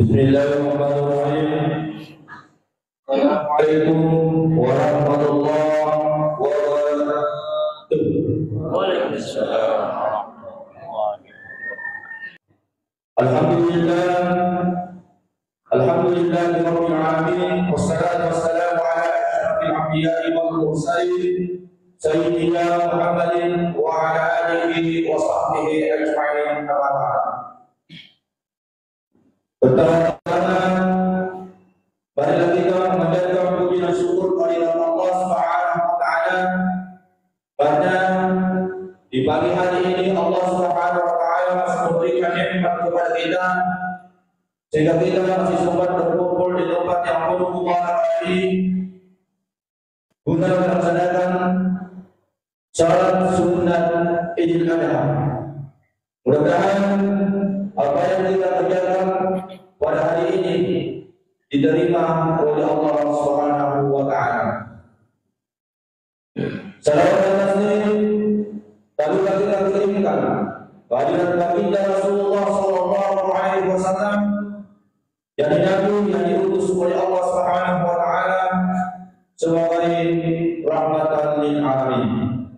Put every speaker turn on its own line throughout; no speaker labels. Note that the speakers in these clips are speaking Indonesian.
Bismillahirrahmanirrahim. Assalamualaikum warahmatullahi wabarakatuh.
Waalaikumsalam.
Alhamdulillah, alhamdulillahirabbil alamin, wassalatu wassalamu ala asyrafil anbiya'i wal mursalin sayyidina Muhammadin wa ala alihi wa sahbihi ajma'in. Amma ba'd. Pertama-tama, marilah kita memanjatkan puji dan syukur kehadirat Allah Subhanahu wa taala pada di pagi hari ini. Allah Subhanahu wa taala masih memberikan nikmat kepada kita sehingga kita masih sempat berkumpul di tempat yang penuh mubarak ini guna melaksanakan salat sunat Idul Adha. Mudah-mudahan apa yang kita kerjakan pada hari ini diterima oleh Allah Subhanahu wa taala. Salawat dan taslim dapat kita kirimkan kehadirat baginda Rasulullah sallallahu alaihi wasallam yang nabi yang diutus oleh Allah Subhanahu wa taala sebagai rahmatan lil alamin.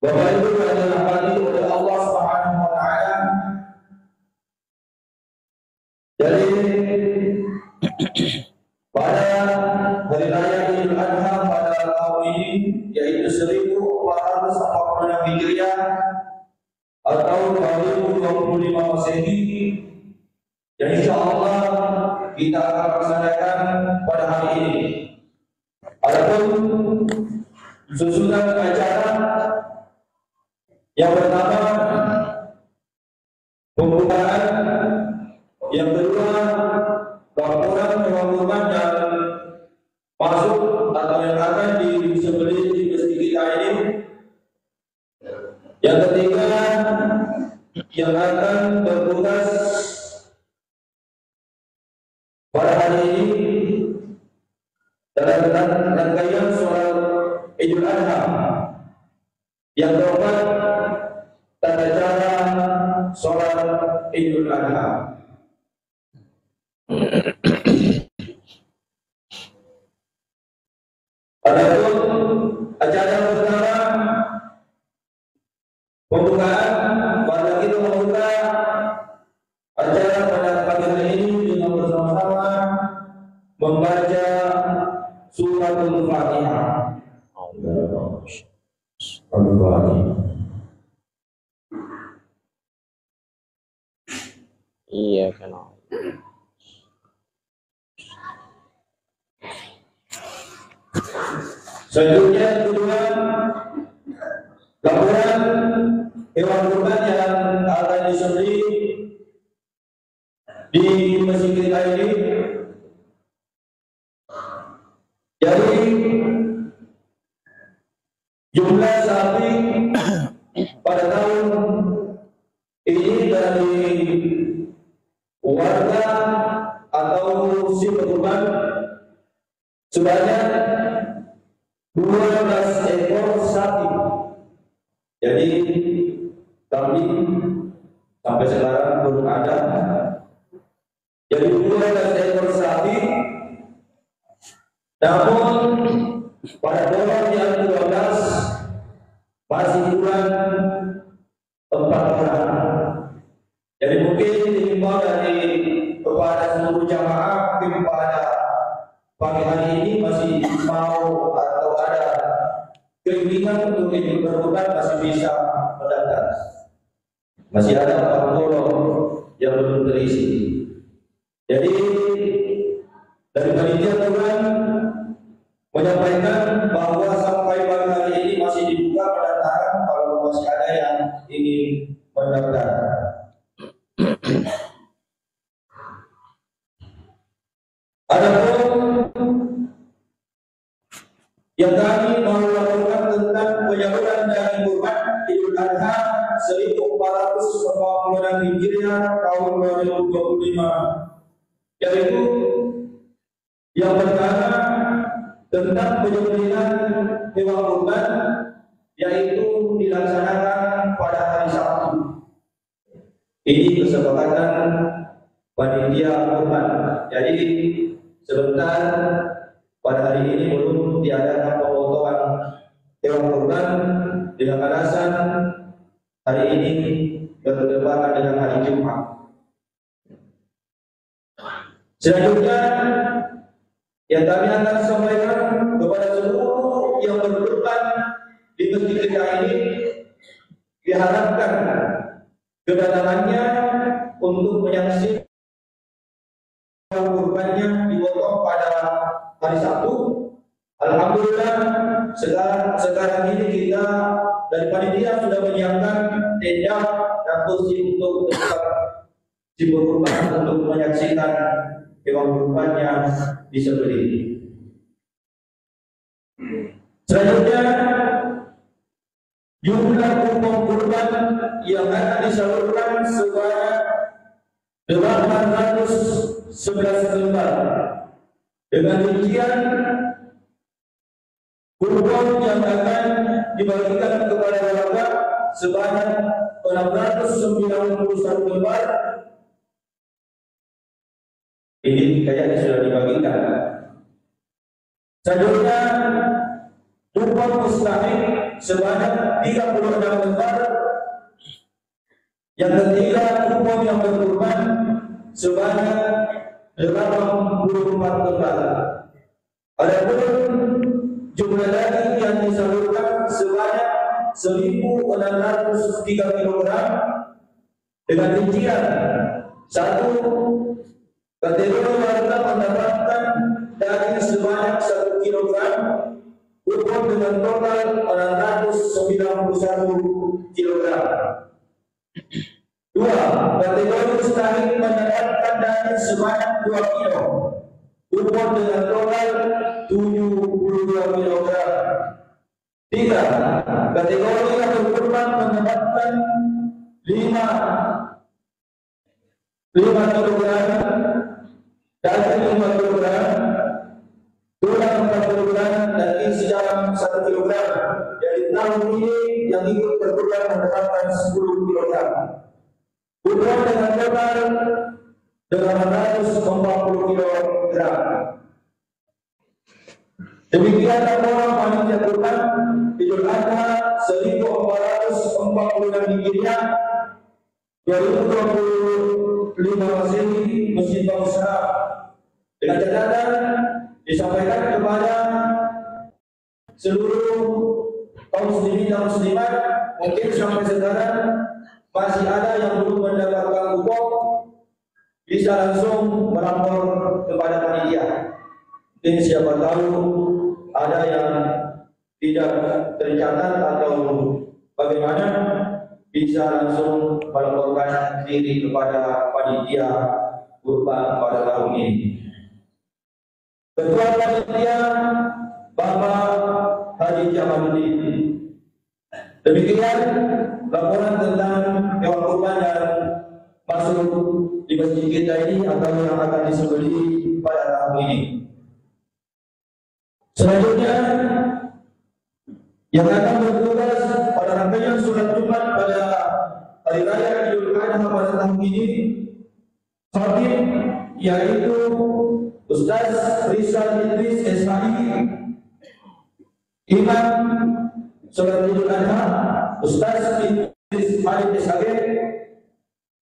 Bapak Ibu yang dirahmati oleh Allah Subhanahu wa taala, jadi pada hari raya Idul Adha pada tahun ini, yaitu 1446 Hijriah atau 2025 Masehi, yang insyaallah kita akan laksanakan pada hari ini. Adapun susunan acara yang pertama pembukaan, yang kedua laporan hewan kurban yang masuk atau yang akan disembelih di masjid kita ini, yang ketiga yang akan bertugas pada hari ini dalam rangkaian sholat Idul Adha, yang keempat tata cara sholat Idul Adha. Adapun acara pertama pembukaan, pada kita membuka acara pada pagi hari ini dengan bersama-sama membaca suratul Fatihah.
Iya kenal.
Selanjutnya kedua, laporan hewan kurban yang akan disembelih di masjid kita ini. Jadi jumlah sapi pada tahun ini dari warga atau si kurban sebanyak 12 ekor sapi. Jadi kambing sampai sekarang belum ada. Jadi 12 ekor sapi. Namun pada tahun yang 12 masih kurang 4 orang. Jadi mungkin dihimbau dari kepada seluruh jamaah, mungkin pada pagi hari ini masih mau atau ada keinginan untuk ikut berkurban masih bisa mendaftar. Masih ada 40 yang belum terisi. Jadi dari panitia Tuhan menyampaikan bahwa sampai pagi hari ini masih dibuka pendaftaran kalau masih ada yang ingin mendaftar. Adapun yang kami mau lakukan tentang penyaluran daging kurban Idul Adha 1446 Hijriah tahun 2025, yaitu yang pertama tentang penyembelihan hewan kurban, yaitu dilaksanakan pada hari Sabtu. Ini kesepakatan panitia kurban. Jadi sebentar pada hari ini belum diadakan pemotongan hewan kurban dengan alasan hari ini bertepatan dengan hari Jumat. Selanjutnya yang kami akan sampaikan kepada seluruh yang berkurban di masjid kita ini, diharapkan kedatangannya untuk menyaksikan kurbannya dipotong pada hari Sabtu. Alhamdulillah sekarang ini kita dari panitia sudah menyiapkan tenda dan kursi untuk si kurban untuk menyaksikan hewan kurbannya disembelih. Selanjutnya, jumlah kupon kurban yang akan disalurkan sebanyak 811 lembar. Dengan demikian, kupon yang akan dibagikan kepada warga sebanyak 691 lembar. Ini kayaknya sudah dibagikan. Selanjutnya, kupon mustahik sebanyak 36 lembar. Yang ketiga, kupon yang berkurban sebanyak 84 lembar. Adapun jumlah daging yang disalurkan sebanyak 1.603 kg dengan rincian: 1. Kategori warga mendapatkan daging sebanyak 1 kg, kupon dengan total 691 kg. 2. Kategori mustahik mendapatkan daging sebanyak 2 kg, kupon dengan total 72 kg. 3. Kategori yang berkurban mendapatkan 5 kg, daging 5 kg, tulang 4 kg, daging sejarah 1 kg. Dari tahun ini yang ikut berkurban mendapatkan 10 kg. Kupon dengan total 840 kg. Demikian laporan panitia kurban Idul Adha 1446 Hijriah 2025 Masehi Masjid Bangsa. Dengan catatan disampaikan kepada seluruh kaum muslimin dan muslimat, mungkin sampai sekarang masih ada yang belum mendapatkan kupon, bisa langsung melapor kepada panitia. Mungkin siapa tahu ada yang tidak tercatat atau bagaimana, bisa langsung melaporkan diri kepada panitia kurban pada tahun ini. Ketua panitia Bapak Haji Jamaluddin. Demikian laporan tentang hewan kurban yang masuk di masjid kita ini atau yang akan disembelih pada tahun ini. Selanjutnya, yang akan bertugas pada rangkaian sholat Jumat pada hari raya Idul Adha pada tahun ini, khatib yaitu Ustaz Rizal Idris SHI, Imam sholat Idul Adha Ustaz Idris Khalid SHG.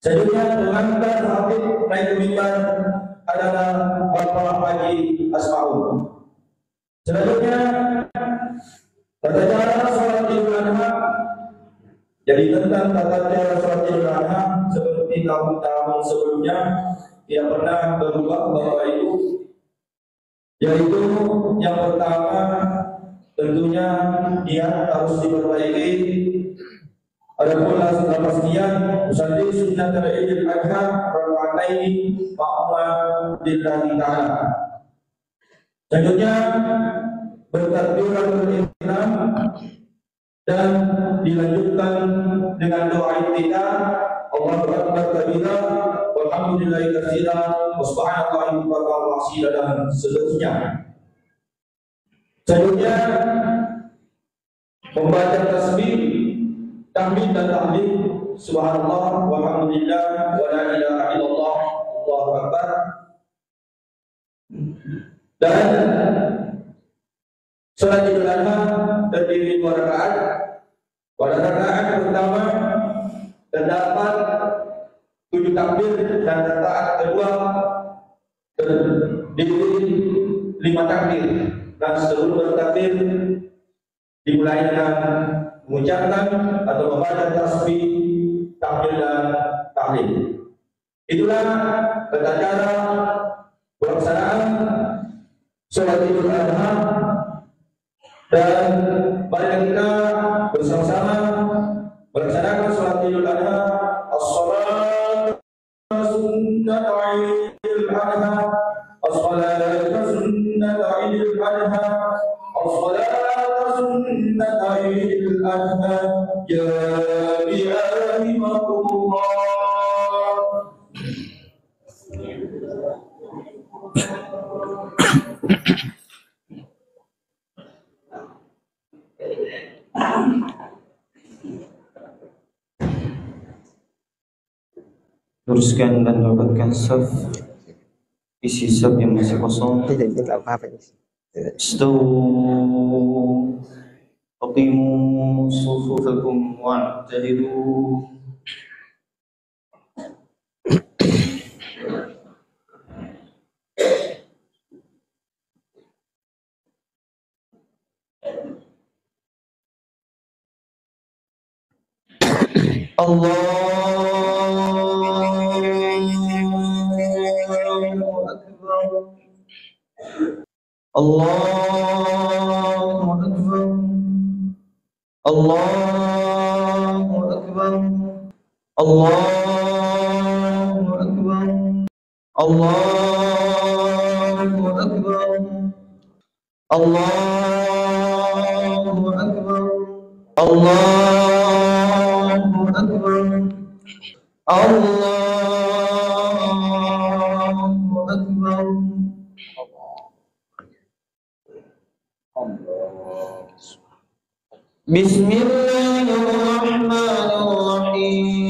Selanjutnya pengantar khatib naik mimbar adalah Bapak Haji Asmaul. Selanjutnya tata cara sholat Idul Adha. Jadi tentang tata cara sholat Idul Adha seperti tahun-tahun sebelumnya tidak pernah berubah Bapak Ibu. Yaitu yang pertama tentunya niat harus diperbaiki. Adapun lafaz niat usalli sunnatul Idul Adha raka'ataini ma'muma lillahi ta'ala. Selanjutnya bertakbiratul ihram dan dilanjutkan dengan doa iftitah, Allahu akbar kabira walhamdulillahi katsira wa subhanallahi bukratan wa asila dan seterusnya. Selanjutnya membaca tasbih, tahmid dan tahlil, subhanallah walhamdulillah wa la ilaha illallah Allahu Akbar. Dan salat Idul Adha terdiri 2 rakaat. Pada rakaat pertama terdapat 7 takbir dan rakaat kedua terdiri 5 takbir, dan seluruh takbir dimulai dengan mengucapkan atau membaca tasbih, takbir dan tahlil. Itulah tata cara pelaksanaan salat Idul Adha, dan mari kita bersama-sama melaksanakan salat Idul Adha. As-salatu sunnatu Idul Adha, as-salatu sunnatu Idul Adha, as-salatu sunnatu Idul Adha, ya bi'alimakumullah.
Luruskan dan rapatkan saf, isi saf yang masih kosong. Istawu, aqimu sufufakum wa'tadilu. Allahu Akbar. Allahu Akbar. Allahu Akbar. Allahu Akbar. Allahu Akbar. Allahu Akbar. Allahu Akbar. Bismillahirrahmanirrahim.